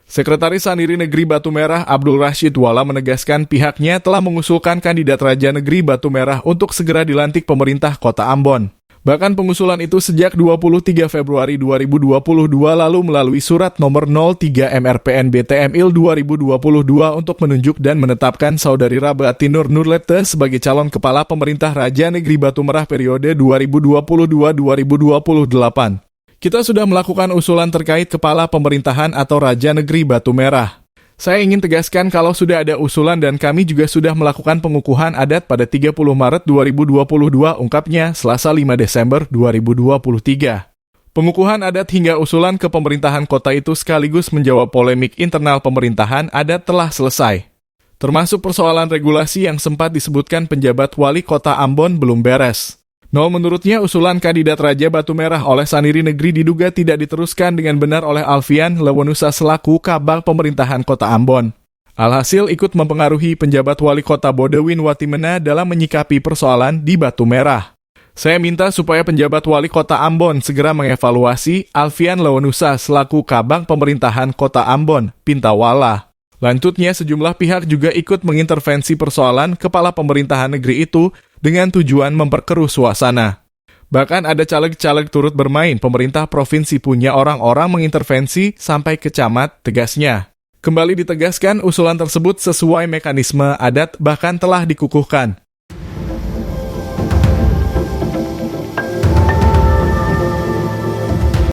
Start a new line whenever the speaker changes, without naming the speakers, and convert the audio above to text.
Sekretaris Saniri Negeri Batu Merah Abdul Rashid Wala menegaskan pihaknya telah mengusulkan kandidat Raja Negeri Batu Merah untuk segera dilantik pemerintah Kota Ambon. Bahkan pengusulan itu sejak 23 Februari 2022 lalu melalui surat nomor 03 MRPN BTMIL 2022 untuk menunjuk dan menetapkan Saudari Rabati Nur Nurlete sebagai calon kepala pemerintah Raja Negeri Batu Merah periode 2022-2028. Kita sudah melakukan usulan terkait kepala pemerintahan atau Raja Negeri Batu Merah. Saya ingin tegaskan kalau sudah ada usulan dan kami juga sudah melakukan pengukuhan adat pada 30 Maret 2022, ungkapnya Selasa 5 Desember 2023. Pengukuhan adat hingga usulan ke pemerintahan kota itu sekaligus menjawab polemik internal pemerintahan adat telah selesai. Termasuk persoalan regulasi yang sempat disebutkan penjabat wali kota Ambon belum beres. Menurutnya usulan kandidat Raja Batu Merah oleh Saniri Negeri diduga tidak diteruskan dengan benar oleh Alfian Lewonusa selaku Kabag Pemerintahan Kota Ambon. Alhasil ikut mempengaruhi penjabat wali kota Bodewin Watimena dalam menyikapi persoalan di Batu Merah. Saya minta supaya penjabat wali kota Ambon segera mengevaluasi Alfian Lewonusa selaku Kabag Pemerintahan Kota Ambon, pinta Wala. Lanjutnya, sejumlah pihak juga ikut mengintervensi persoalan kepala pemerintahan negeri itu dengan tujuan memperkeruh suasana. Bahkan ada caleg-caleg turut bermain, pemerintah provinsi punya orang-orang mengintervensi sampai ke camat, tegasnya. Kembali ditegaskan, usulan tersebut sesuai mekanisme adat bahkan telah dikukuhkan.